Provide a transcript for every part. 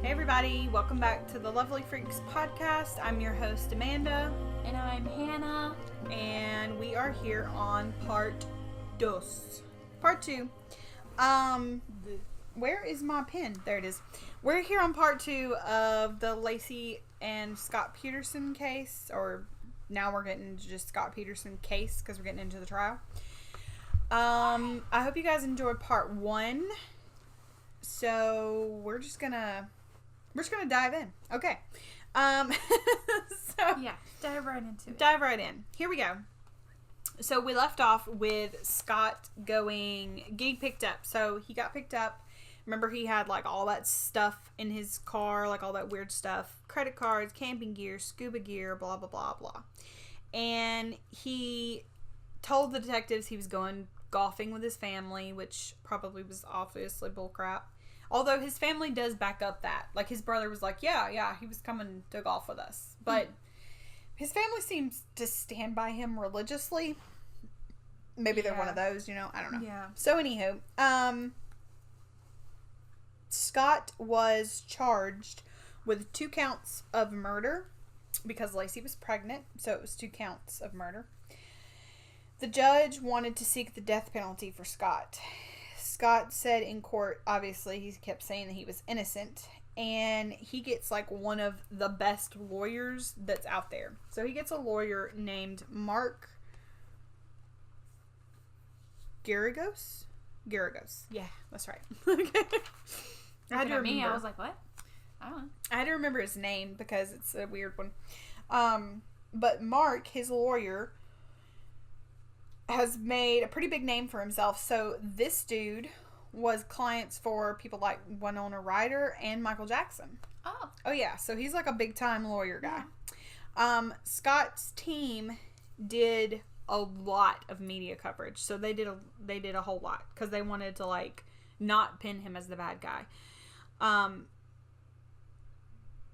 Hey everybody, welcome back to the Lovely Freaks podcast. I'm your host Amanda. And I'm Hannah. And we are here on part 2. Part 2. Where is my pen? There it is. We're here on part 2 of the Laci and Scott Peterson case. Or now we're getting into just Scott Peterson case because we're getting into the trial. I hope you guys enjoyed part 1. So we're just gonna dive in. Okay. Yeah, dive right into it. Dive right in. Here we go. So we left off with Scott getting picked up. So he got picked up. Remember, he had like all that stuff in his car, like all that weird stuff, credit cards, camping gear, scuba gear, blah, blah, blah, blah. And he told the detectives he was going golfing with his family, which probably was obviously bullcrap. Although his family does back up that. Like, his brother was like, yeah, he was coming to golf with us. But his family seems to stand by him religiously. Maybe they're one of those, I don't know. Yeah. So, anywho, Scott was charged with 2 counts of murder because Laci was pregnant. So, it was 2 counts of murder. The judge wanted to seek the death penalty for Scott. Scott said in court, obviously, he kept saying that he was innocent, and he gets like one of the best lawyers that's out there. So he gets a lawyer named Mark Garagos. Yeah, that's right. Okay. I had to remember. I was like, what? I don't know. I had to remember his name because it's a weird one. But Mark, his lawyer, has made a pretty big name for himself. So this dude was clients for people like Winona Ryder and Michael Jackson. Oh yeah, so he's like a big time lawyer guy. Yeah. Scott's team did a lot of media coverage, so they did a whole lot because they wanted to like not pin him as the bad guy.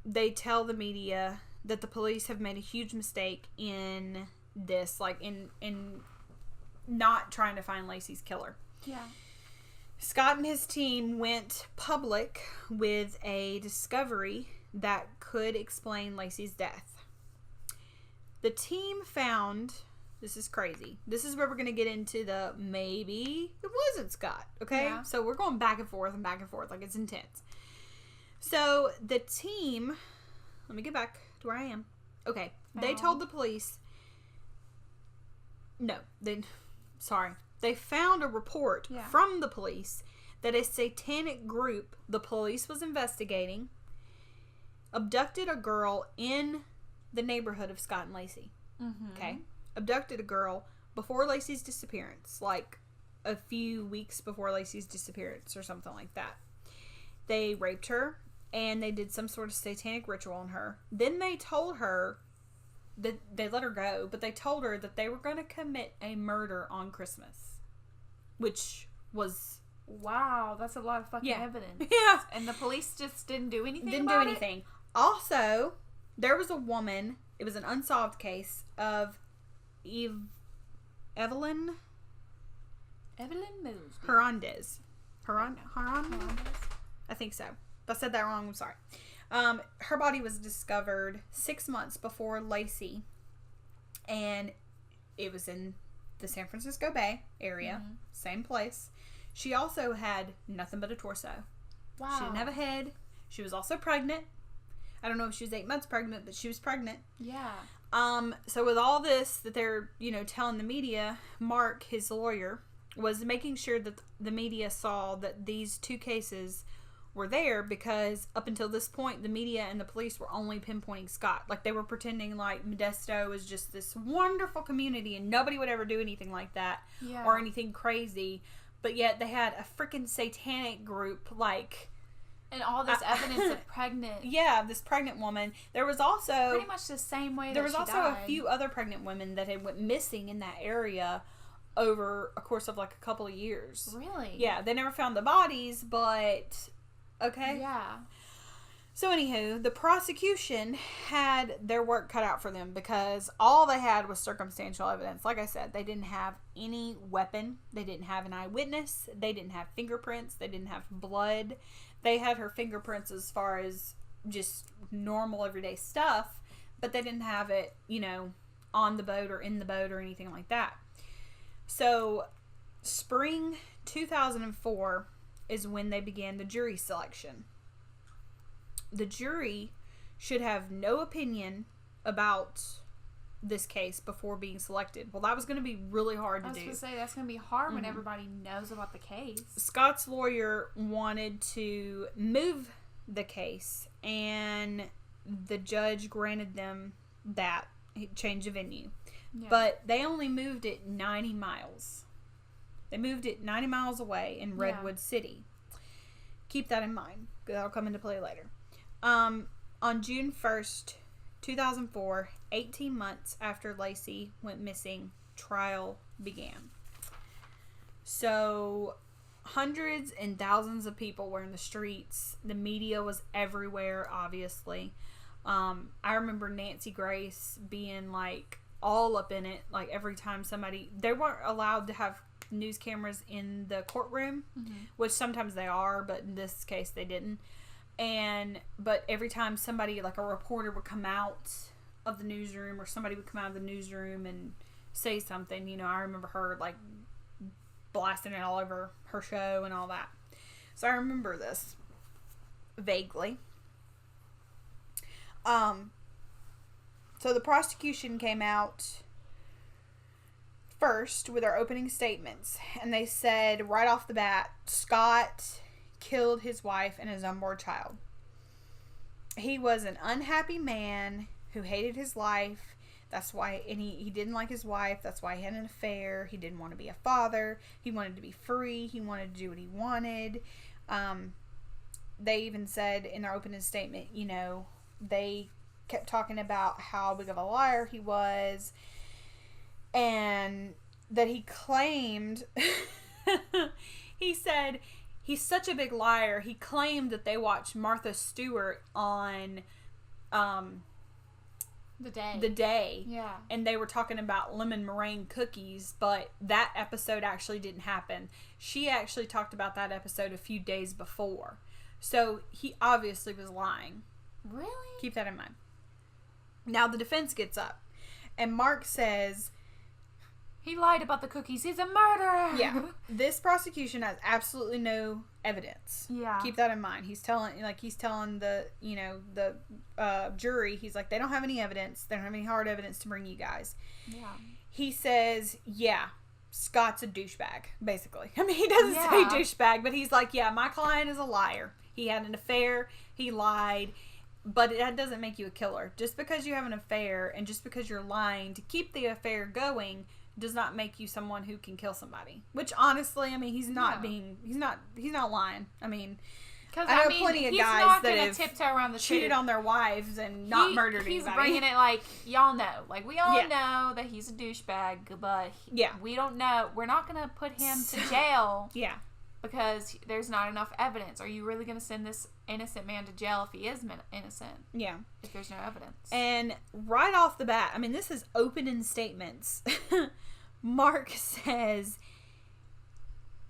They tell the media that the police have made a huge mistake in this, like in not trying to find Laci's killer. Yeah. Scott and his team went public with a discovery that could explain Laci's death. The team found, this is crazy. This is where we're going to get into the maybe it wasn't Scott. Okay. Yeah. So we're going back and forth. Like, it's intense. So the team, let me get back to where I am. Okay. They told the police, they found a report from the police that a satanic group the police was investigating abducted a girl in the neighborhood of Scott and Laci. Mm-hmm. Okay? Abducted a girl before Laci's disappearance, like a few weeks before Laci's disappearance or something like that. They raped her and they did some sort of satanic ritual on her. Then they told her that they let her go, but they told her that they were going to commit a murder on Christmas, which was... Wow, that's a lot of fucking evidence. Yeah. And the police just didn't do anything. Also, there was a woman, it was an unsolved case of Evelyn Mosby. Hernandez. Hernandez? I think so. If I said that wrong, I'm sorry. Her body was discovered 6 months before Laci, and it was in the San Francisco Bay area, same place. She also had nothing but a torso. Wow. She didn't have a head. She was also pregnant. I don't know if she was 8 months pregnant, but she was pregnant. Yeah. So with all this that they're, telling the media, Mark, his lawyer, was making sure that the media saw that these 2 cases were there because up until this point, the media and the police were only pinpointing Scott. Like, they were pretending like Modesto is just this wonderful community and nobody would ever do anything like that or anything crazy. But yet they had a freaking satanic group, like... And all this evidence of pregnant... Yeah, this pregnant woman. There was also... Pretty much the same way there was also a few other pregnant women that had went missing in that area over a course of like a couple of years. Really? Yeah, they never found the bodies, but... Okay? Yeah. So anywho, the prosecution had their work cut out for them because all they had was circumstantial evidence. Like I said, they didn't have any weapon. They didn't have an eyewitness. They didn't have fingerprints. They didn't have blood. They had her fingerprints as far as just normal everyday stuff, but they didn't have it, on the boat or in the boat or anything like that. So, spring 2004 is when they began the jury selection. The jury should have no opinion about this case before being selected. Well, that was going to be really hard to do. I was going to say, that's going to be hard when everybody knows about the case. Scott's lawyer wanted to move the case, and the judge granted them that change of venue. Yeah. But they only moved it 90 miles. They moved it 90 miles away in Redwood City. Keep that in mind, because that'll come into play later. On June 1st, 2004, 18 months after Laci went missing, trial began. So, hundreds and thousands of people were in the streets. The media was everywhere, obviously. I remember Nancy Grace being, all up in it. Every time they weren't allowed to have news cameras in the courtroom, which sometimes they are, but in this case they didn't. But every time somebody, a reporter would come out of the newsroom, or somebody would come out of the newsroom and say something, I remember her, blasting it all over her show and all that. So I remember this vaguely. So the prosecution came out first with our opening statements, and they said right off the bat, Scott killed his wife and his unborn child. He was an unhappy man who hated his life. That's why, and he didn't like his wife. That's why he had an affair. He didn't want to be a father. He wanted to be free. He wanted to do what he wanted. They even said in their opening statement, they kept talking about how big of a liar he was, and that he claimed, he said, he's such a big liar. He claimed that they watched Martha Stewart on The Day. Yeah. And they were talking about lemon meringue cookies, but that episode actually didn't happen. She actually talked about that episode a few days before. So he obviously was lying. Really? Keep that in mind. Now the defense gets up, and Mark says, he lied about the cookies. He's a murderer. Yeah. This prosecution has absolutely no evidence. Yeah. Keep that in mind. He's telling the, the jury, he's like, they don't have any evidence. They don't have any hard evidence to bring you guys. Yeah. He says, yeah, Scott's a douchebag, basically. I mean, he doesn't say douchebag, but he's like, yeah, my client is a liar. He had an affair. He lied. But that doesn't make you a killer. Just because you have an affair and just because you're lying to keep the affair going does not make you someone who can kill somebody. Which honestly, I mean, he's not lying. I mean, I know plenty of guys that have tiptoe around the cheated on their wives and not murdered anybody. He's bringing it y'all know. We all know that he's a douchebag, but we don't know. We're not going to put him to jail. Yeah. Because there's not enough evidence. Are you really going to send this innocent man to jail if he is innocent? Yeah. If there's no evidence. And right off the bat, I mean, this is opening statements. Mark says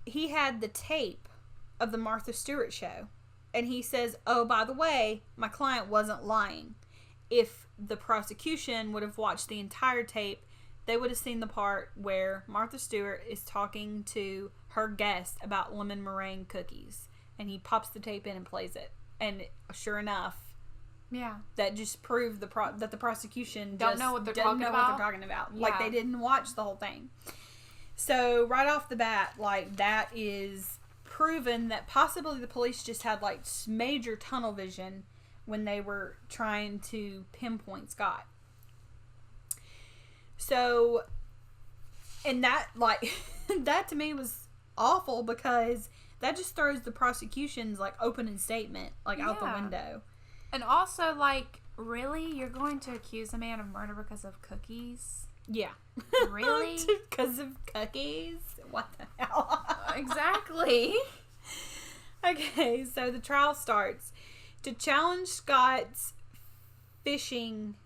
he had the tape of the Martha Stewart show. And he says, oh, by the way, my client wasn't lying. If the prosecution would have watched the entire tape, they would have seen the part where Martha Stewart is talking to her guest about lemon meringue cookies. And he pops the tape in and plays it. And sure enough, that just proved that the prosecution don't know what they're talking about. Yeah. They didn't watch the whole thing. So right off the bat, that is proven that possibly the police just had major tunnel vision when they were trying to pinpoint Scott. So, and that that to me was awful, because that just throws the prosecution's opening statement out the window. And also really, you're going to accuse a man of murder because of cookies? Yeah. Really? Because of cookies? What the hell? Exactly. Okay, so the trial starts. To challenge Scott's fishing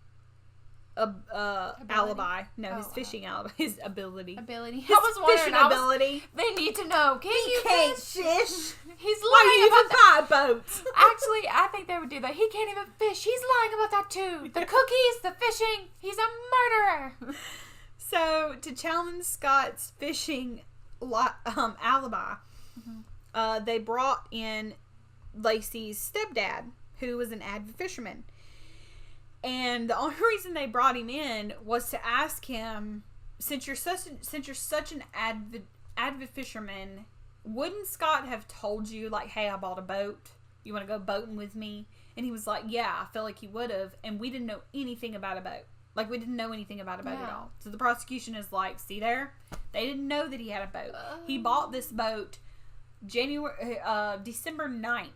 alibi. No, his fishing alibi. His ability. His I was wondering. Ability. They need to know. He can't fish. He's Why lying you about even buy boats? Actually, I think they would do that. He can't even fish. He's lying about that too. The cookies, the fishing. He's a murderer. So, to challenge Scott's fishing alibi, they brought in Laci's stepdad, who was an avid fisherman. And the only reason they brought him in was to ask him, since you're such an avid fisherman, wouldn't Scott have told you, like, hey, I bought a boat. You want to go boating with me? And he was like, yeah, I feel like he would have. And we didn't know anything about a boat. Like, we didn't know anything about a boat at all. So the prosecution is like, see there? They didn't know that he had a boat. He bought this boat December 9th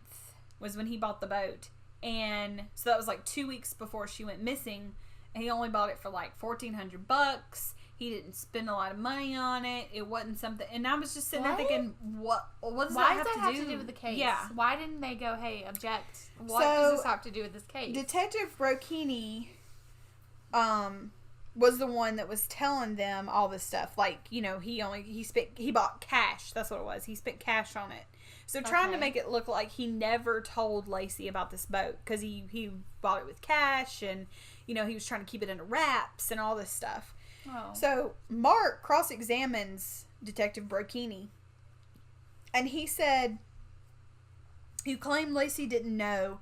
was when he bought the boat. And so that was like 2 weeks before she went missing. And he only bought it for like $1,400. He didn't spend a lot of money on it. It wasn't something. And I was just sitting there thinking, what does that have to do with the case? Yeah. Why didn't they go, hey, object? What does this have to do with this case? Detective Brocchini was the one that was telling them all this stuff. Like, you know, he bought cash. That's what it was. He spent cash on it. So trying to make it look like he never told Laci about this boat because he bought it with cash and, you know, he was trying to keep it under wraps and all this stuff. Oh. So Mark cross-examines Detective Brocchini, and he said he claimed Laci didn't know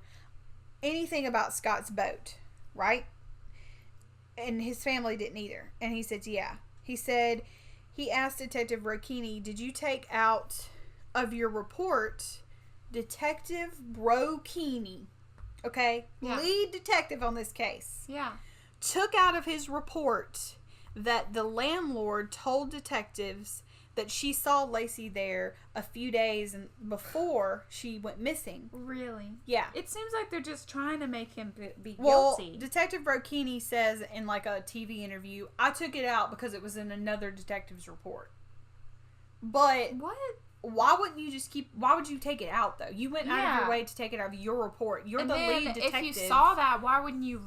anything about Scott's boat, right? And his family didn't either. And he said, yeah. He said he asked Detective Brocchini, did you take out of your report Detective Brocchini, okay, lead detective on this case, took out of his report that the landlord told detectives that she saw Laci there a few days before she went missing. Really? Yeah. It seems like they're just trying to make him be guilty. Well, Detective Brocchini says in like a TV interview, I took it out because it was in another detective's report. But what? Why wouldn't you why would you take it out, though? You went out of your way to take it out of your report. You're the lead detective. If you saw that, why wouldn't you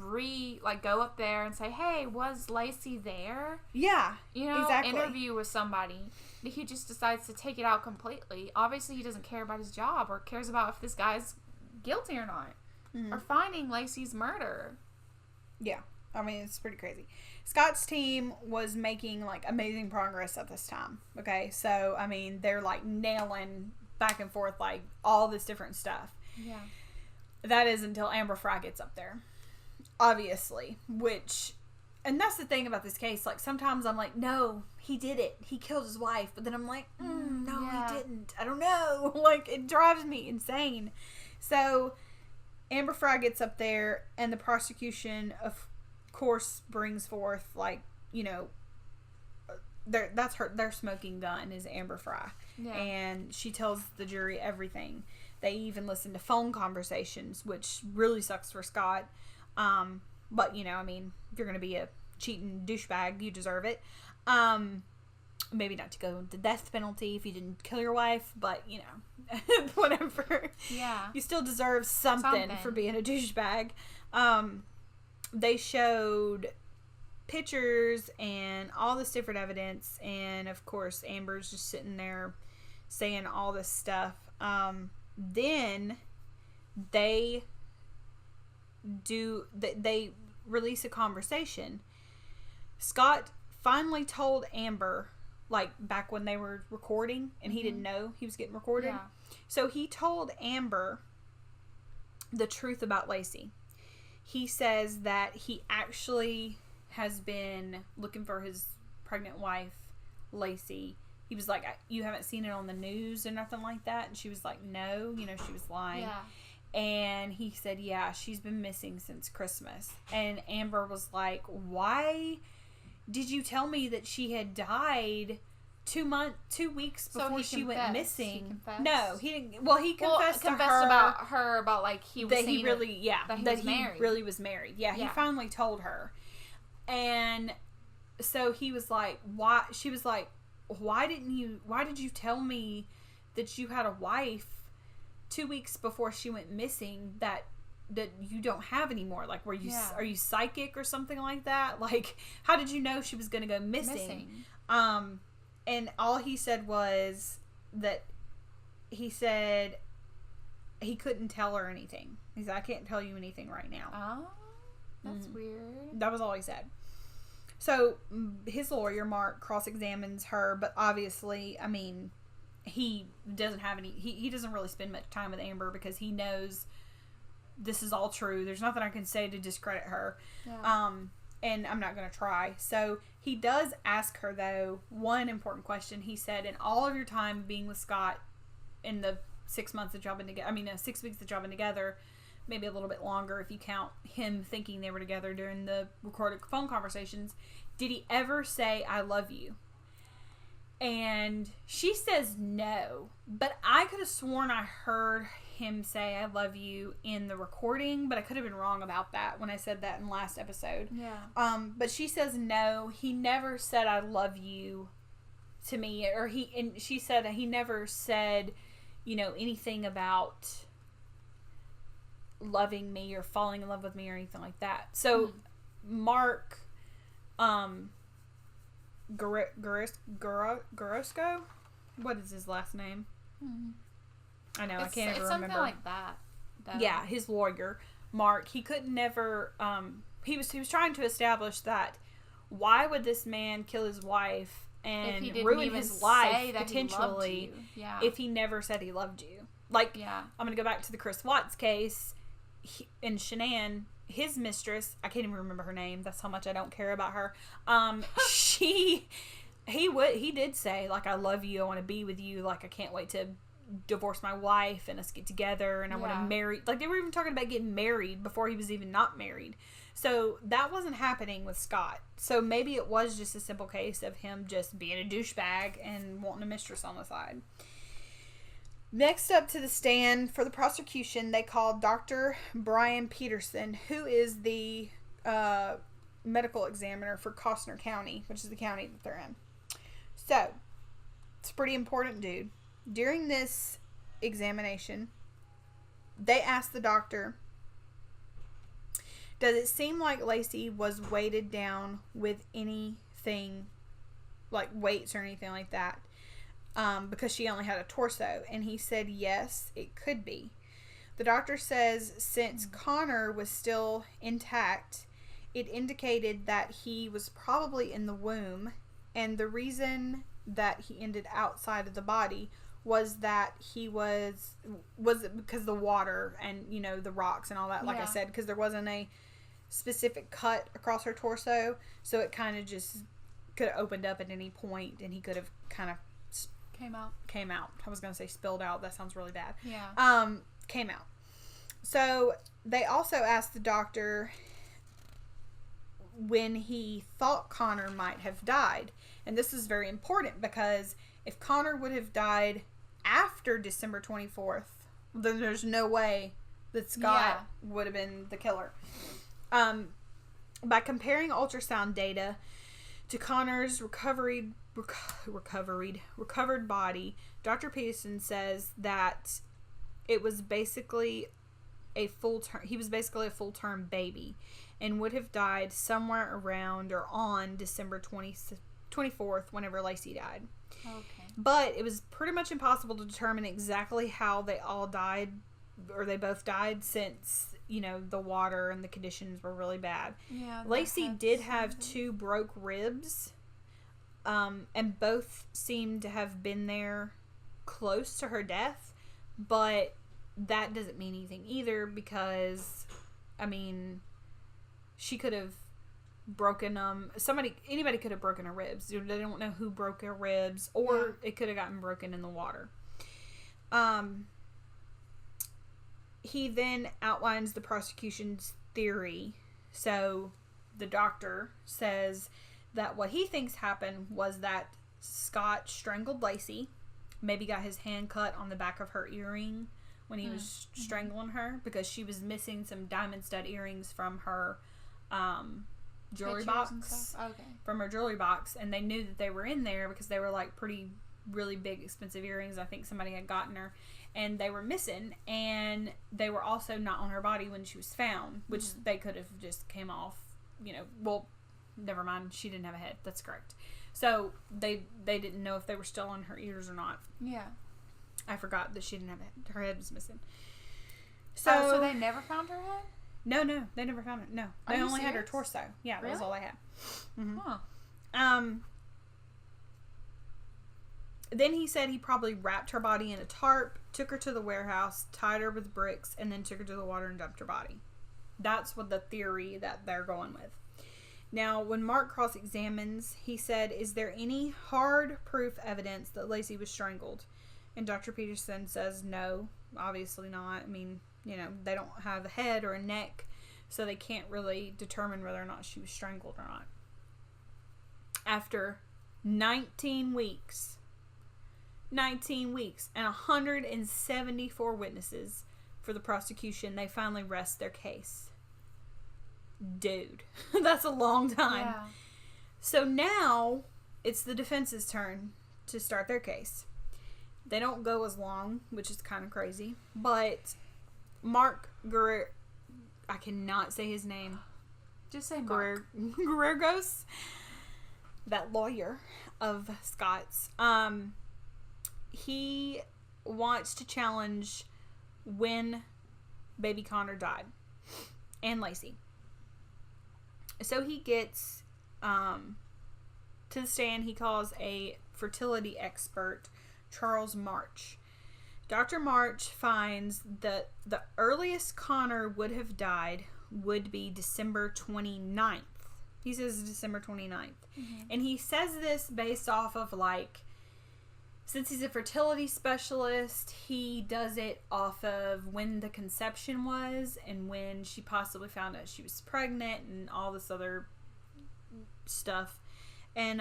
go up there and say, hey, was Laci there? Yeah, you know, exactly. Interview with somebody. He just decides to take it out completely. Obviously, he doesn't care about his job or cares about if this guy's guilty or not. Mm-hmm. Or finding Laci's murder. Yeah. I mean, it's pretty crazy. Scott's team was making, like, amazing progress at this time. Okay? So, I mean, they're, like, nailing back and forth, like, all this different stuff. Yeah. That is until Amber Fry gets up there. Obviously. And that's the thing about this case. Like, sometimes I'm like, no, he did it. He killed his wife. But then I'm like, no, he didn't. I don't know. Like, it drives me insane. So, Amber Fry gets up there, and the prosecution, of course, brings forth, like, you know, their smoking gun is Amber Fry. Yeah. And she tells the jury everything. They even listen to phone conversations, which really sucks for Scott. But, you know, I mean, if you're going to be a cheating douchebag, you deserve it. Maybe not to go the death penalty if you didn't kill your wife, but, you know, whatever. Yeah. You still deserve something for being a douchebag. They showed pictures and all this different evidence, and, of course, Amber's just sitting there saying all this stuff. Then they release a conversation. Scott finally told Amber, like, back when they were recording, and he didn't know he was getting recorded. Yeah. So he told Amber the truth about Laci. He says that he actually has been looking for his pregnant wife, Laci. He was like, you haven't seen it on the news or nothing like that? And she was like, no, you know, she was lying. Yeah. And he said, yeah, she's been missing since Christmas. And Amber was like, why did you tell me that she had died 2 weeks before she went missing? No, he didn't. Well, he confessed to her about like he was that he really, that he really was married. Yeah, he finally told her. And so he was like, why? She was like, why did you tell me that you had a wife 2 weeks before she went missing that that you don't have anymore? Like, Yeah. are you psychic or something like that? Like, how did you know she was going to go missing? And all he said was that he said he couldn't tell her anything. He said, I can't tell you anything right now. Oh, that's weird. That was all he said. So his lawyer, Mark, cross-examines her, but obviously, I mean, he doesn't have any, he doesn't really spend much time with Amber because he knows this is all true. There's nothing I can say to discredit her. Yeah. And I'm not going to try. So he does ask her, though, one important question. He said, in all of your time being with Scott in the 6 months that y'all been together, 6 weeks that y'all been together, maybe a little bit longer if you count him thinking they were together during the recorded phone conversations, did he ever say, I love you? And she says no. But I could have sworn I heard him say I love you in the recording, but I could have been wrong about that when I said that in last episode. Yeah. But she says no, he never said I love you to me, and she said he never said, anything about loving me or falling in love with me or anything like that. So Mark Gorosco, what is his last name? I know, I can't even remember. It's something like that. Yeah, his lawyer, Mark, he could never, he was trying to establish that why would this man kill his wife and ruin his life potentially if he never said he loved you? Like, I'm going to go back to the Chris Watts case. In Shanann, his mistress, I can't even remember her name. That's how much I don't care about her. He did say, like, I love you. I want to be with you. Like, I can't wait to divorce my wife and us get together and I want to marry. Like, they were even talking about getting married before he was even not married. So that wasn't happening with Scott. So maybe it was just a simple case of him just being a douchebag and wanting a mistress on the side. Next up to the stand for the prosecution, they called Dr. Brian Peterson, who is the medical examiner for Costner County, which is the county that they're in. So, it's a pretty important dude. During this examination, they asked the doctor, does it seem like Laci was weighted down with anything, like weights or anything like that? Because she only had a torso. And he said, yes, it could be. The doctor says since Connor was still intact, it indicated that he was probably in the womb. And the reason that he ended outside of the body was that he was because of the water and, the rocks and all that, like I said, because there wasn't a specific cut across her torso. So it kind of just could have opened up at any point and he could have kind of Came out. I was going to say spilled out. That sounds really bad. Yeah. Came out. So they also asked the doctor when he thought Connor might have died. And this is very important because if Connor would have died after December 24th, then there's no way that Scott would have been the killer. By comparing ultrasound data to Connor's recovered body, Dr. Peterson says that it was basically he was basically a full-term baby and would have died somewhere around or on December 24th whenever Laci died. Okay. But it was pretty much impossible to determine exactly how they all died, or they both died, since the water and the conditions were really bad. Yeah. Laci did have 2 broke ribs. And both seem to have been there close to her death, but that doesn't mean anything either because, she could have broken them. Anybody could have broken her ribs. They don't know who broke her ribs, or it could have gotten broken in the water. He then outlines the prosecution's theory. So the doctor says that what he thinks happened was that Scott strangled Laci, maybe got his hand cut on the back of her earring when he was strangling her, because she was missing some diamond stud earrings from her jewelry box. Okay. From her jewelry box, and they knew that they were in there because they were like really big expensive earrings I think somebody had gotten her. and they were missing, and they were also not on her body when she was found, which they could have just came off, well, never mind, she didn't have a head. That's correct. So they didn't know if they were still on her ears or not. Yeah. I forgot that she didn't have a head. Her head was missing. So, so they never found her head? No, they never found it. No. They only had her torso. Yeah, that was all they had. Mm-hmm. Huh. Then he said he probably wrapped her body in a tarp, took her to the warehouse, tied her with bricks, and then took her to the water and dumped her body. That's what the theory that they're going with. Now, when Mark cross-examines, he said, "Is there any hard proof evidence that Laci was strangled?" And Dr. Peterson says, "No, obviously not. I mean, they don't have a head or a neck, so they can't really determine whether or not she was strangled or not." After 19 weeks and 174 witnesses for the prosecution, they finally rest their case. Dude, that's a long time. Yeah. So now it's the defense's turn to start their case. They don't go as long, which is kind of crazy, but Mark I cannot say his name. Just say Mark. Geragos, that lawyer of Scott's, he wants to challenge when baby Connor died and Laci. So he gets to the stand. He calls a fertility expert, Charles March. Dr. March finds that the earliest Connor would have died would be December 29th. He says December 29th. Mm-hmm. And he says this based off of, since he's a fertility specialist, he does it off of when the conception was and when she possibly found out she was pregnant and all this other stuff. And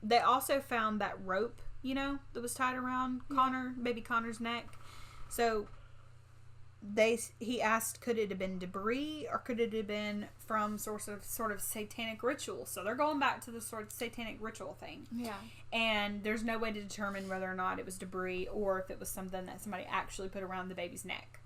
they also found that rope, that was tied around baby Connor's neck. So he asked, could it have been debris or could it have been from sort of satanic ritual? So they're going back to the sort of satanic ritual thing. Yeah. And there's no way to determine whether or not it was debris or if it was something that somebody actually put around the baby's neck.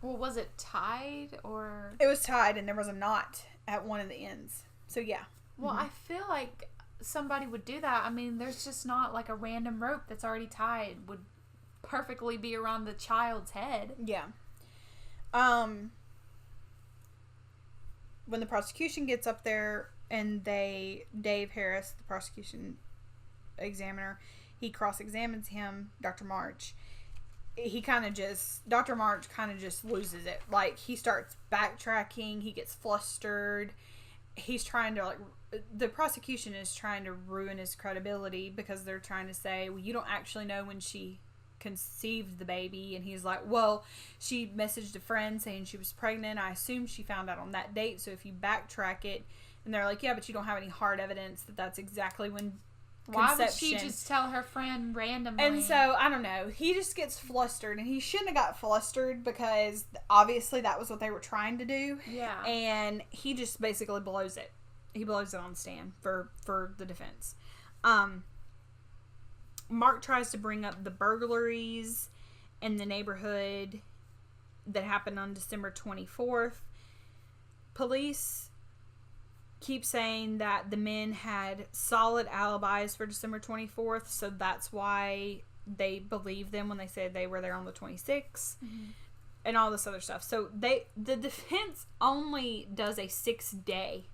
Well, was it tied or? It was tied and there was a knot at one of the ends. So yeah. Well, I feel like somebody would do that. I mean, there's just not a random rope that's already tied would perfectly be around the child's head. Yeah. When the prosecution gets up there and Dave Harris, the prosecution examiner, he cross-examines him, Dr. March. Dr. March kind of just loses it. He starts backtracking. He gets flustered. He's trying to, the prosecution is trying to ruin his credibility because they're trying to say, well, you don't actually know when she conceived the baby. And he's like, well, she messaged a friend saying she was pregnant. I assume she found out on that date. So if you backtrack it, and they're like, yeah, but you don't have any hard evidence that that's exactly when Why would she just tell her friend randomly? And so, I don't know. He just gets flustered, and he shouldn't have got flustered because obviously that was what they were trying to do. Yeah. And he just basically blows it. He blows it on the stand for the defense. Mark tries to bring up the burglaries in the neighborhood that happened on December 24th. Police keep saying that the men had solid alibis for December 24th, so that's why they believe them when they said they were there on the 26th, and all this other stuff. So the defense only does a 6-day.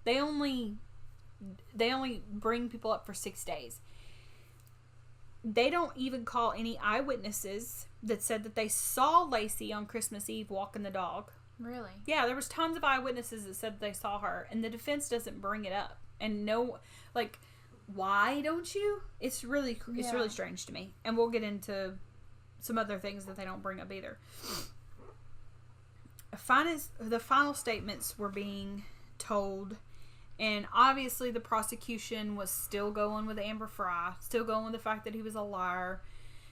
They only bring people up for 6 days. They don't even call any eyewitnesses that said that they saw Laci on Christmas Eve walking the dog. Really? Yeah, there was tons of eyewitnesses that said they saw her, and the defense doesn't bring it up. And why don't you? It's really strange to me. And we'll get into some other things that they don't bring up either. The final statements were being told, and obviously the prosecution was still going with Amber Fry, still going with the fact that he was a liar,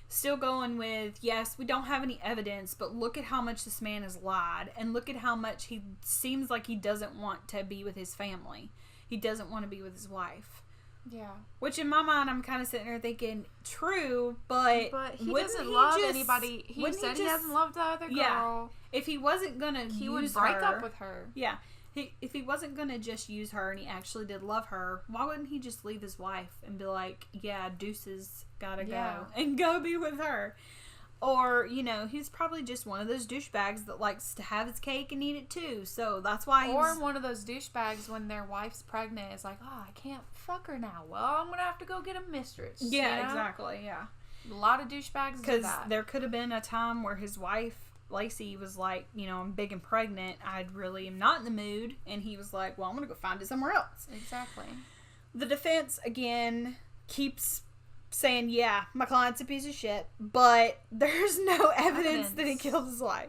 still going with, yes, we don't have any evidence, but look at how much this man has lied, and look at how much he seems like he doesn't want to be with his family. He doesn't want to be with his wife. Yeah. Which in my mind, I'm kind of sitting there thinking, true, but he doesn't love anybody. He said he hasn't loved the other girl. Yeah. If he wasn't going to use her... He would break up with her. Yeah. If he wasn't going to just use her and he actually did love her, why wouldn't he just leave his wife and be like, yeah, deuces, gotta go. And go be with her. Or, you know, he's probably just one of those douchebags that likes to have his cake and eat it too. So that's why Or one of those douchebags when their wife's pregnant is like, oh, I can't fuck her now. Well, I'm going to have to go get a mistress. Yeah, you know? exactly, yeah. A lot of douchebags do that. Because there could have been a time where his wife, Laci, was like, you know, I'm big and pregnant. I really am not in the mood. And he was like, well, I'm going to go find it somewhere else. Exactly. The defense, again, keeps saying, yeah, my client's a piece of shit, but there's no evidence that he killed his wife.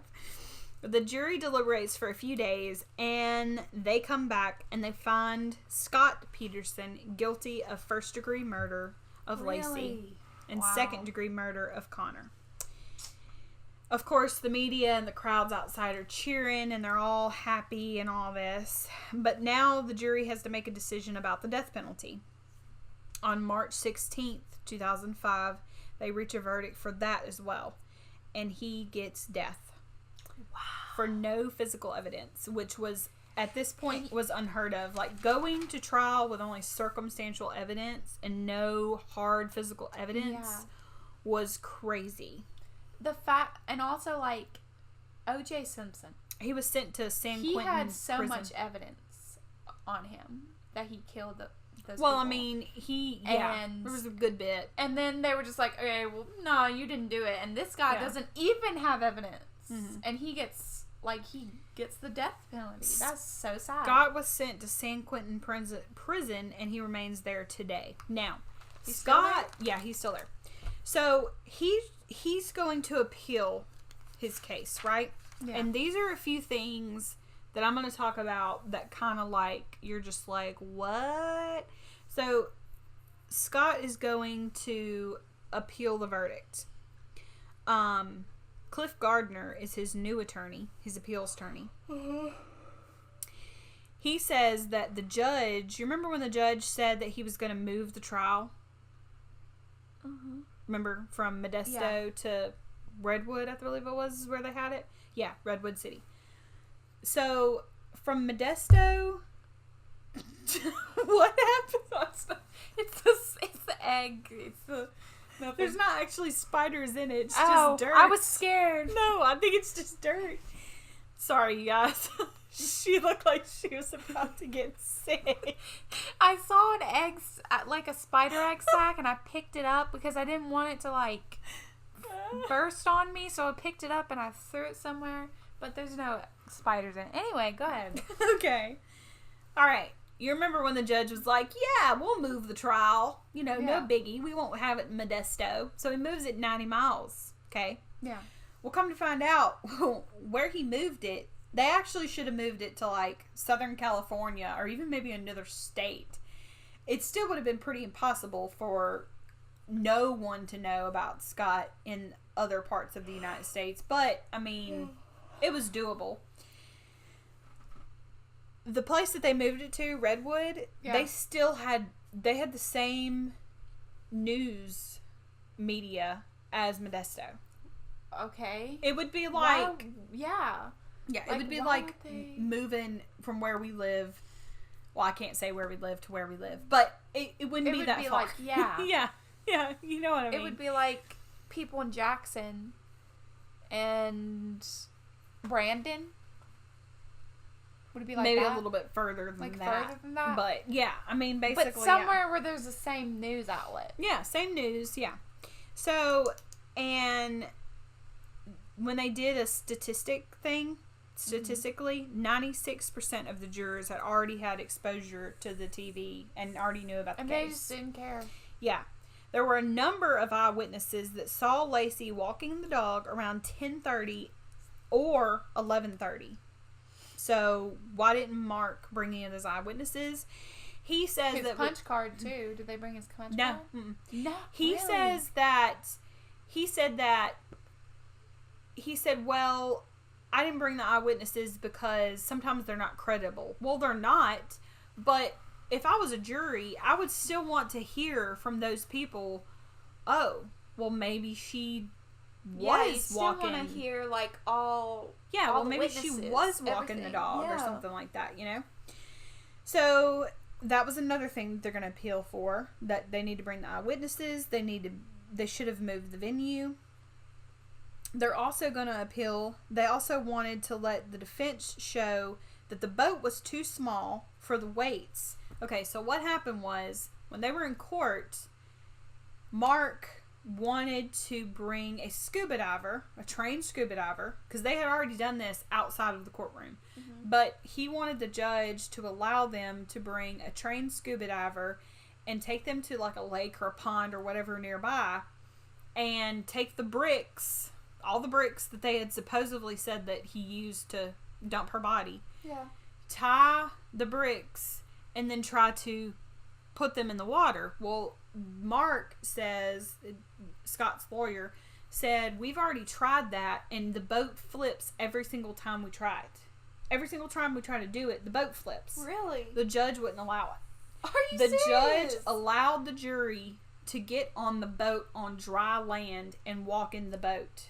The jury deliberates for a few days, and they come back and they find Scott Peterson guilty of first-degree murder of Laci and second-degree murder of Connor. Of course, the media and the crowds outside are cheering, and they're all happy and all this. But now the jury has to make a decision about the death penalty. On March 16th, 2005, they reach a verdict for that as well. And he gets death. Wow. For no physical evidence, which was, at this point, was unheard of. Like, going to trial with only circumstantial evidence and no hard physical evidence was crazy. The fact, and also, like, O.J. Simpson. He was sent to San Quentin He had so prison. much evidence on him that he killed those well, people. I mean, there was a good bit. And then they were just like, okay, well, no, you didn't do it. And this guy doesn't even have evidence. Mm-hmm. And he gets the death penalty. That's so sad. Scott was sent to San Quentin prison, and he remains there today. Now, he's Scott, he's still there. So, he's going to appeal his case, right? Yeah. And these are a few things that I'm going to talk about that kind of like, you're just like, what? So, Scott is going to appeal the verdict. Cliff Gardner is his new attorney, his appeals attorney. Mm-hmm. He says that the judge, you remember when the judge said that he was going to move the trial? Mm-hmm. Remember, from Modesto to Redwood, I believe it was where they had it? Yeah, Redwood City. So, from Modesto... what happened? It's the egg. It's the... Nothing. There's not actually spiders in it. It's just dirt. I was scared. No, I think it's just dirt. Sorry, you guys. She looked like she was about to get sick. I saw an egg, like a spider egg sack, and I picked it up because I didn't want it to, like, burst on me. So I picked it up and I threw it somewhere. But there's no spiders in it. Anyway, go ahead. Okay. All right. You remember when the judge was like, yeah, we'll move the trial. You know, no biggie. We won't have it in Modesto. So he moves it 90 miles. Okay? Yeah. Well, come to find out, where he moved it, they actually should have moved it to, like, Southern California or even maybe another state. It still would have been pretty impossible for no one to know about Scott in other parts of the United States. But, I mean, it was doable. The place that they moved it to, Redwood, they had the same news media as Modesto. Okay. It would be like... Yeah, it would be like moving from where we live. Well, I can't say where we live to where we live, but it wouldn't be that far. Yeah, you know what I mean. It would be like people in Jackson and Brandon. Would it be like maybe that? A little bit further than that. Further than that? But yeah, I mean, basically, but somewhere where there's the same news outlet. Yeah, same news. Yeah. So, and when they did a statistically, 96% of the jurors had already had exposure to the TV and already knew about the case. And they just didn't care. Yeah. There were a number of eyewitnesses that saw Laci walking the dog around 10:30 or 11:30. So, why didn't Mark bring any of those eyewitnesses? He says his that... punch card, too. Did they bring his punch card? No. He says that... He said, well, I didn't bring the eyewitnesses because sometimes they're not credible. Well, they're not, but if I was a jury, I would still want to hear from those people, oh, well, maybe she was you still walking. want to hear, like, all well, the maybe she witnesses, was walking the everything. dog or Yeah. something like that, you know? So, that was another thing they're going to appeal for, that they need to bring the eyewitnesses, they should have moved the venue. They're also going to appeal, they also wanted to let the defense show that the boat was too small for the weights. Okay, so what happened was, when they were in court, Mark wanted to bring a scuba diver, a trained scuba diver, because they had already done this outside of the courtroom. Mm-hmm. But he wanted the judge to allow them to bring a trained scuba diver and take them to like a lake or a pond or whatever nearby and take the bricks, all the bricks that they had supposedly said that he used to dump her body, Yeah. tie the bricks, and then try to put them in the water. Well, Mark says, Scott's lawyer said, we've already tried that, and the boat flips every single time we try it. Every single time we try to do it, the boat flips. Really? The judge wouldn't allow it. Are you The serious? judge allowed the jury to get on the boat on dry land and walk in the boat.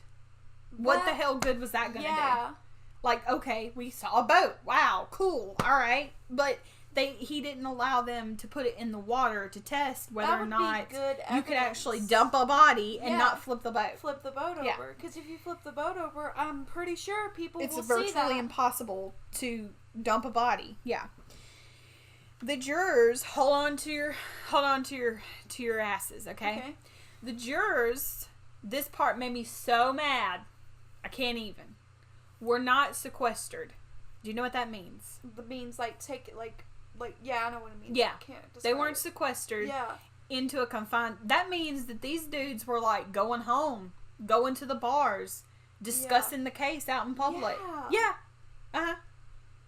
What the hell good was that going to do? Like, okay, we saw a boat. Wow, cool. All right. But he didn't allow them to put it in the water to test whether or not you could actually dump a body and not flip the boat. Flip the boat Yeah. over. Because if you flip the boat over, I'm pretty sure people It's will see that. virtually impossible to dump a body. Yeah. The jurors, hold on to your asses, okay? The jurors, this part made me so mad. I can't even. Were not sequestered. Do you know what that means? The means like take it like yeah, I know what it means. Yeah. I can't They describe weren't it. sequestered Yeah. into a confined. That means that these dudes were like going home, going to the bars, discussing the case out in public. Yeah. Yeah.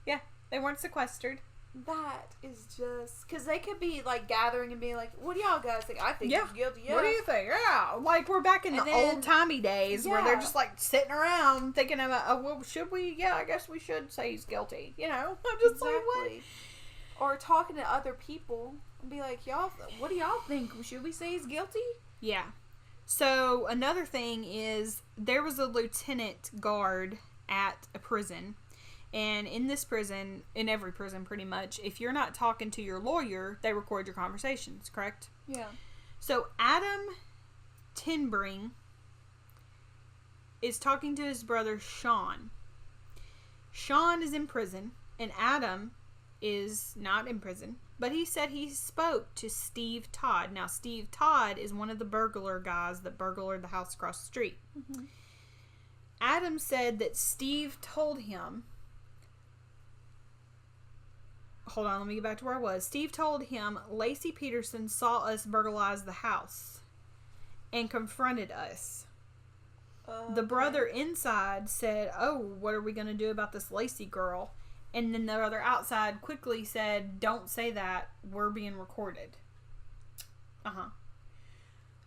Yeah. They weren't sequestered. That is just because they could be like gathering and being like, "What do y'all guys think? I think Yeah. he's guilty." Yeah. What do you think? Yeah. Like we're back in And the then- old timey days where they're Yeah. just like sitting around thinking about, oh, well, should we? Yeah, I guess we should say he's guilty. You know? I'm just like, what? Or talking to other people and be like, "Y'all, what do y'all think? Should we say he's guilty?" Yeah. So another thing is there was a lieutenant guard at a prison. And in this prison, in every prison pretty much, if you're not talking to your lawyer, they record your conversations, correct? Yeah. So Adam Tinbring is talking to his brother Sean. Sean is in prison, and Adam is not in prison. But he said he spoke to Steve Todd. Now, Steve Todd is one of the burglar guys that burglared the house across the street. Mm-hmm. Adam said that Steve told him... Hold on, let me get back to where I was. Steve told him Laci Peterson saw us burglarize the house and confronted us. The brother inside said, oh, what are we going to do about this Laci girl? And then the brother outside quickly said, don't say that. We're being recorded.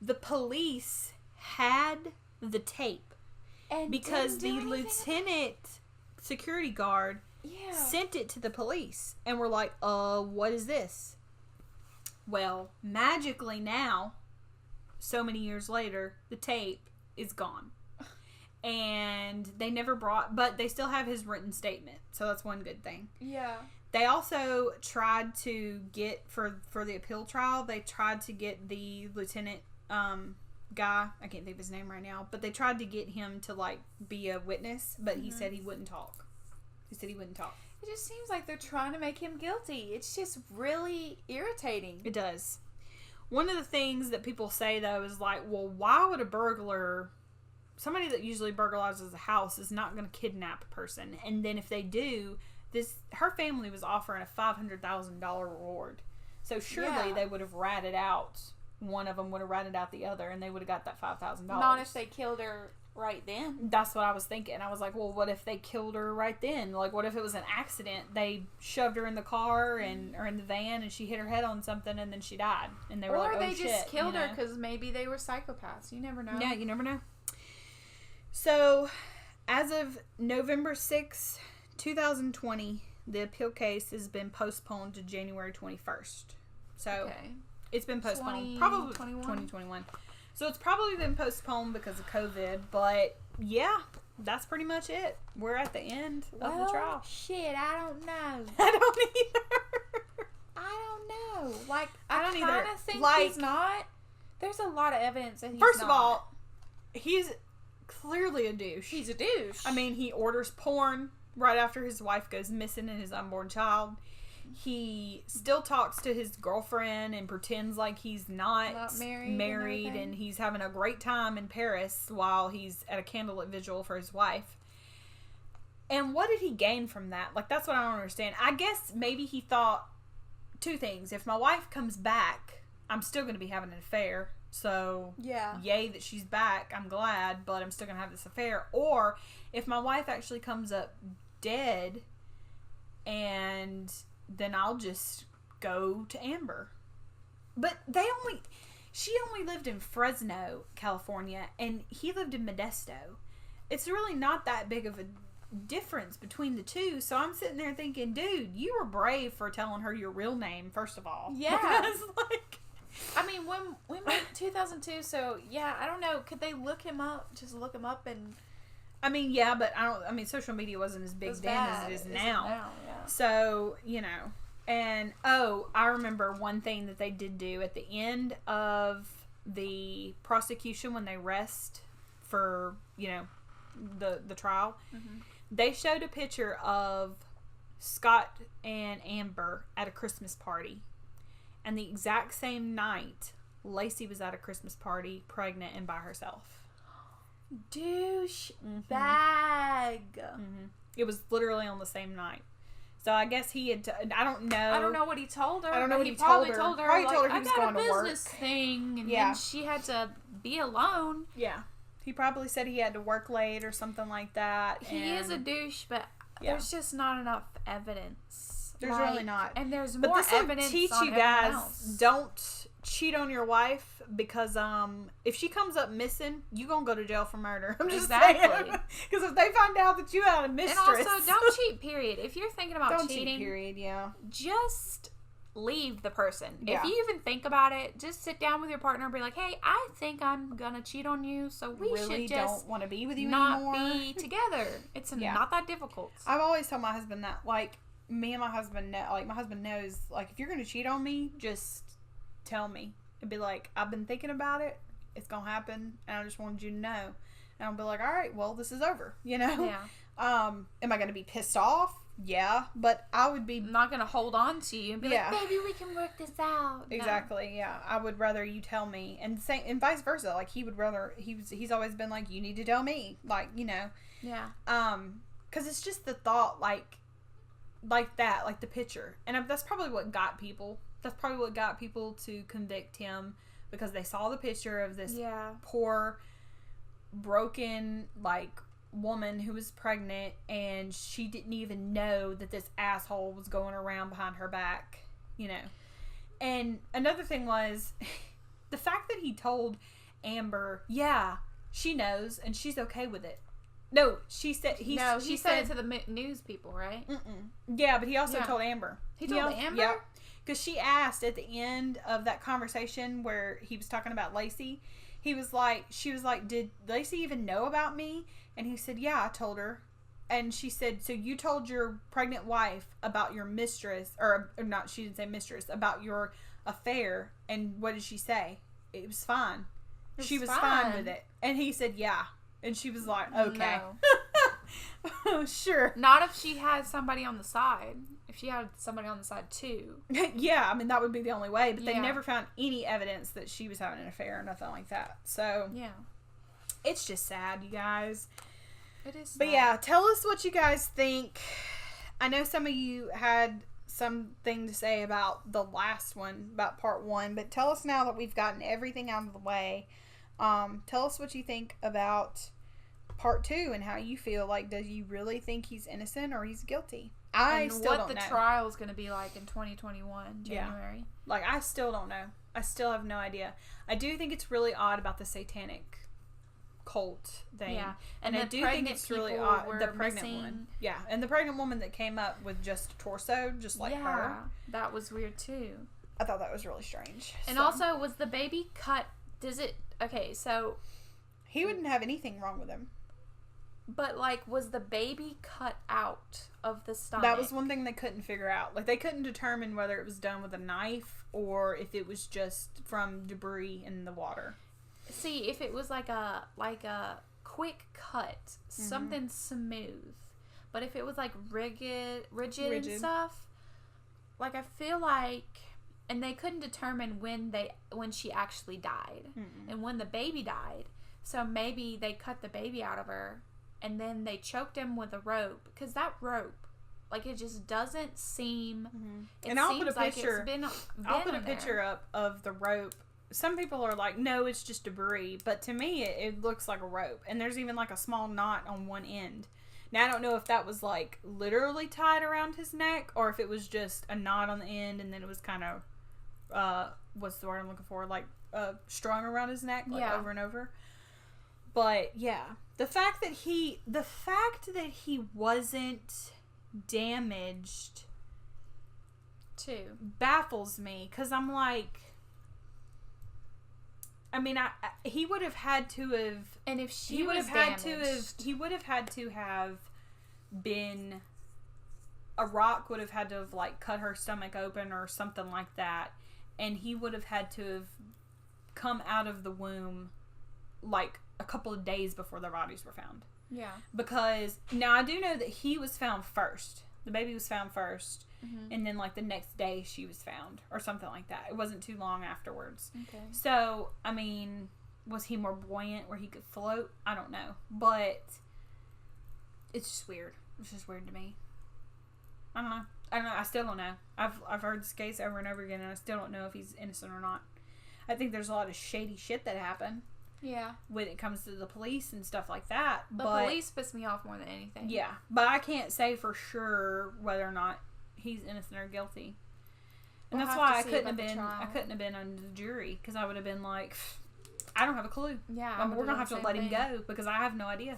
The police had the tape And because the didn't do anything lieutenant security guard sent it to the police and were like, what is this? Well, magically now, so many years later, the tape is gone. And they never but they still have his written statement. So that's one good thing. Yeah. They also tried to get, for the appeal trial, they tried to get the lieutenant guy, I can't think of his name right now, but they tried to get him to like be a witness, but he said he wouldn't talk. He said he wouldn't talk. It just seems like they're trying to make him guilty. It's just really irritating. It does. One of the things that people say, though, is like, well, why would a burglar, somebody that usually burglarizes a house is not going to kidnap a person. And then if they do, her family was offering a $500,000 reward. So surely they would have ratted out, one of them would have ratted out the other, and they would have got that $5,000. Not if they killed her right then. That's what I was thinking. I was like, well, what if they killed her right then? Like, what if it was an accident? They shoved her in the car or in the van, and she hit her head on something, and then she died. And they were like, oh, they shit, just killed you know? her because maybe they were psychopaths. You never know. Yeah, you never know. So, as of November 6, 2020, the appeal case has been postponed to January 21st. So it's been postponed. Probably 2021. So it's probably been postponed because of COVID. But yeah, that's pretty much it. We're at the end of the trial. Shit, I don't know. I don't either. I don't know. Like, I don't either. I kind of think Like, he's not. There's a lot of evidence that he's first not. of all, he's clearly a douche. He's a douche. I mean, he orders porn right after his wife goes missing and his unborn child. He still talks to his girlfriend and pretends like he's not married and he's having a great time in Paris while he's at a candlelit vigil for his wife. And what did he gain from that? Like, that's what I don't understand. I guess maybe he thought two things. If my wife comes back, I'm still going to be having an affair. So, yay that she's back. I'm glad, but I'm still going to have this affair. Or if my wife actually comes up dead, and then I'll just go to Amber. But she only lived in Fresno, California, and he lived in Modesto. It's really not that big of a difference between the two. So I'm sitting there thinking, dude, you were brave for telling her your real name, first of all. Yeah. Because, like, I mean, when 2002, so yeah, I don't know. Could they look him up? Just look him up and. I mean, yeah, but social media wasn't as big then as it is now. Yeah. So, and I remember one thing that they did do at the end of the prosecution when they rest for, the trial. Mm-hmm. They showed a picture of Scott and Amber at a Christmas party. And the exact same night, Laci was at a Christmas party, pregnant and by herself. Douche bag. Mm-hmm. It was literally on the same night. So I guess he had. I don't know. I don't know what he told her. I don't know what he he told her. Probably told her he was going to work. I got a business thing, and then she had to be alone. Yeah, he probably said he had to work late or something like that. He is a douche, but there's just not enough evidence. There's really not, and there's more evidence. Teach on you guys else. Don't cheat on your wife because if she comes up missing, you gonna go to jail for murder. I'm just saying. Because if they find out that you had a mistress, and also don't cheat. Period. If you're thinking about don't cheating, cheat, period. Yeah, just leave the person. Yeah. If you even think about it, just sit down with your partner and be like, "Hey, I think I'm gonna cheat on you, so we really should just don't want to be with you not anymore. be together." It's not that difficult. I've always told my husband that, like, me and my husband know, like, my husband knows, like, if you're gonna cheat on me, just tell me. It'd be like, I've been thinking about it. It's gonna happen, and I just wanted you to know. And I'll be like, all right, well, this is over. Yeah. Am I gonna be pissed off? Yeah, but I would be I'm not gonna hold on to you and be like, baby, we can work this out. Exactly. No. Yeah, I would rather you tell me, and vice versa. Like, he would rather he's always been like, you need to tell me, like, Yeah. Because it's just the thought, like that, like the picture, and that's probably what got people. That's probably what got people to convict him, because they saw the picture of this poor, broken, like, woman who was pregnant, and she didn't even know that this asshole was going around behind her back, And another thing was the fact that he told Amber, she knows and she's okay with it. No, she said he said it to the news people, right? Yeah, but he also told Amber. He told Amber? Yeah. Because she asked at the end of that conversation where he was talking about Laci, she was like, did Laci even know about me? And he said, yeah, I told her. And she said, so you told your pregnant wife about your mistress, or not, she didn't say mistress, about your affair. And what did she say? It was fine. She was fine with it. And he said, yeah. And she was like, okay. No. Sure. Not if she had somebody on the side. If she had somebody on the side too. Yeah, I mean, that would be the only way. But they never found any evidence that she was having an affair or nothing like that. So, it's just sad, you guys. It is sad. But yeah, tell us what you guys think. I know some of you had something to say about the last one, about part 1. But tell us now that we've gotten everything out of the way. Tell us what you think about part 2 and how you feel. Like, do you really think he's innocent or he's guilty? I still don't know. And what the trial is going to be like in 2021, January. Yeah. Like, I still don't know. I still have no idea. I do think it's really odd about the satanic cult thing. Yeah. And I do think it's really odd. The pregnant missing. woman. Yeah. And the pregnant woman that came up with just a torso, just like her. That was weird too. I thought that was really strange. And also, was the baby cut? Okay, so. He wouldn't have anything wrong with him. But, like, was the baby cut out of the stomach? That was one thing they couldn't figure out. Like, they couldn't determine whether it was done with a knife or if it was just from debris in the water. See, if it was like a quick cut, something smooth. But if it was like rigid and stuff, like I feel like, and they couldn't determine when she actually died and when the baby died. So maybe they cut the baby out of her and then they choked him with a rope, because that rope, like, it just doesn't seem. And I'll put a picture. I'll put a picture up of the rope. Some people are like, no, it's just debris. But to me, it looks like a rope. And there's even like a small knot on one end. Now, I don't know if that was like literally tied around his neck or if it was just a knot on the end and then it was kind of, what's the word I'm looking for? Like, strung around his neck, like over and over. But yeah, the fact that he wasn't damaged too baffles me, because I'm like, I mean, he would have had to have, and if she was damaged, he would have had to have been, a rock would have had to have like cut her stomach open or something like that, and he would have had to have come out of the womb like a couple of days before their bodies were found. Yeah. Because now I do know that he was found first. The baby was found first. And then like the next day she was found or something like that. It wasn't too long afterwards. Okay. So, I mean, was he more buoyant where he could float? I don't know. But it's just weird. It's just weird to me. I don't know. I still don't know. I've heard this case over and over again and I still don't know if he's innocent or not. I think there's a lot of shady shit that happened. Yeah. When it comes to the police and stuff like that. The police piss me off more than anything. Yeah. But I can't say for sure whether or not he's innocent or guilty. And that's why I couldn't have been on the jury, because I would have been like, I don't have a clue. Yeah. We're going to have to let him go because I have no idea.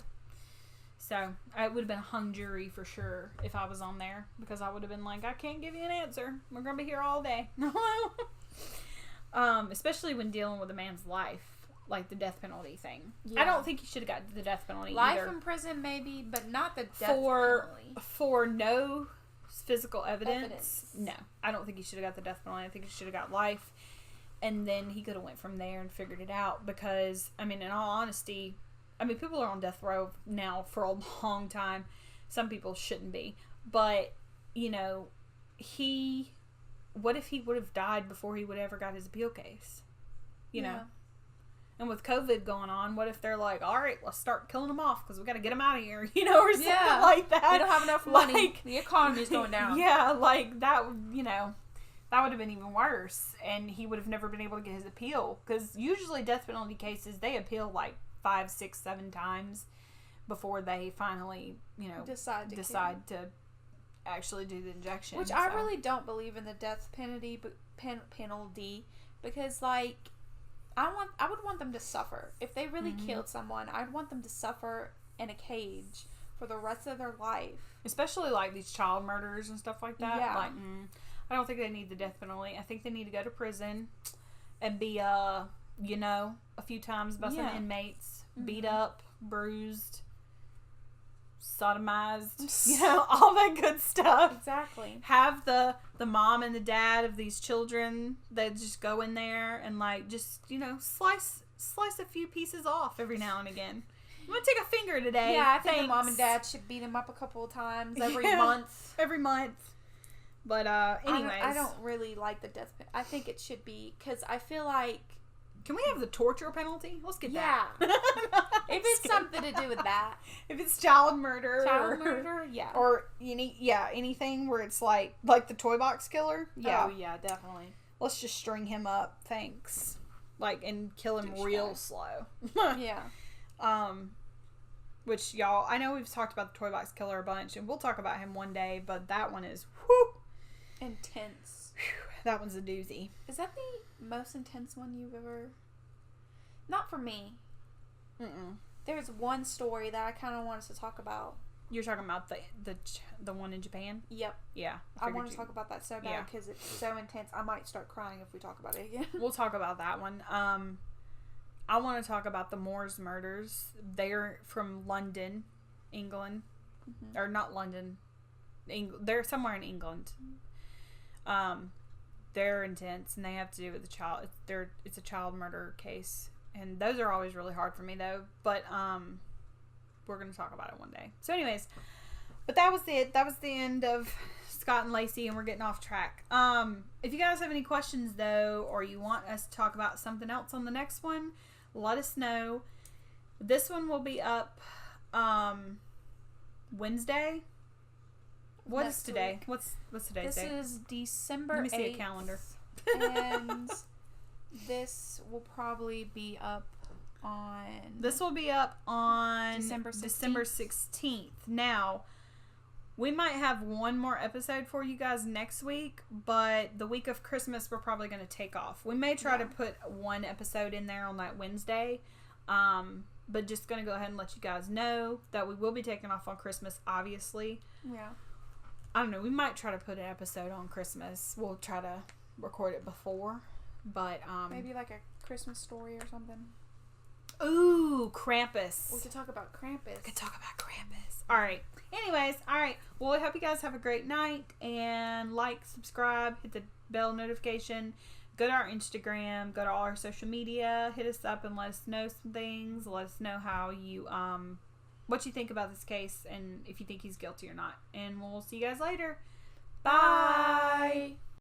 So it would have been a hung jury for sure if I was on there, because I would have been like, I can't give you an answer. We're going to be here all day. Especially when dealing with a man's life. Like the death penalty thing. Yeah. I don't think he should have got the death penalty either. Life in prison, maybe, but not the death penalty. For no physical evidence, no. I don't think he should have got the death penalty. I think he should have got life. And then he could have went from there and figured it out. Because, I mean, in all honesty, I mean, people are on death row now for a long time. Some people shouldn't be. But, you know, what if he would have died before he would ever got his appeal case? You know? And with COVID going on, what if they're like, all right, let's start killing them off because we got to get them out of here, you know, or something like that. We don't have enough money. Like, the economy's going down. Yeah, like that, you know, that would have been even worse. And he would have never been able to get his appeal, because usually death penalty cases, they appeal like 5, 6, 7 times before they finally, you know, decide to actually do the injection. Which I really don't believe in the death penalty, because like, I would want them to suffer. If they really killed someone, I'd want them to suffer in a cage for the rest of their life. Especially like these child murderers and stuff like that. Yeah. Like, I don't think they need the death penalty. I think they need to go to prison and be, you know, a few times by some inmates, beat up, bruised, sodomized, you know, all that good stuff. Exactly. Have the mom and the dad of these children that just go in there and like just, you know, slice a few pieces off every now and again. I'm gonna take a finger today. Yeah, I think the mom and dad should beat him up a couple of times every month. Every month. But anyways, I don't really like the death penalty. I think it should be, because I feel like, can we have the torture penalty? Let's get that. If it's something to do with that. If it's child murder. Yeah. Or anything where it's like the toy box killer. Yeah. Oh, yeah, definitely. Let's just string him up. Thanks. Like, and kill him real slow. Yeah. Which, y'all, I know we've talked about the toy box killer a bunch, and we'll talk about him one day, but that one is, whew. Intense. That one's a doozy. Is that the most intense one you've ever... Not for me. Mm-mm. There's one story that I kind of want us to talk about. You're talking about the one in Japan? Yep. Yeah. I want to talk about that so bad because it's so intense. I might start crying if we talk about it again. We'll talk about that one. I want to talk about the Moors murders. They're from London, England. Mm-hmm. Or not London. They're somewhere in England. They're intense, and they have to do with the child. It's a child murder case. And those are always really hard for me, though. But, we're going to talk about it one day. So anyways, but that was it. That was the end of Scott and Laci, and we're getting off track. If you guys have any questions, though, or you want us to talk about something else on the next one, let us know. This one will be up Wednesday. What is today? Week. What's today's date? This is December 8th. Let me see a calendar. And this will probably be up on... This will be up on December 16th. Now, we might have one more episode for you guys next week, but the week of Christmas we're probably going to take off. We may try to put one episode in there on that Wednesday, but just going to go ahead and let you guys know that we will be taking off on Christmas, obviously. Yeah. I don't know. We might try to put an episode on Christmas. We'll try to record it before, but... maybe like a Christmas story or something. Ooh, Krampus. We could talk about Krampus. All right. Anyways, all right. Well, I hope you guys have a great night, and like, subscribe, hit the bell notification, go to our Instagram, go to all our social media, hit us up and let us know some things. Let us know how you what you think about this case and if you think he's guilty or not. And we'll see you guys later. Bye.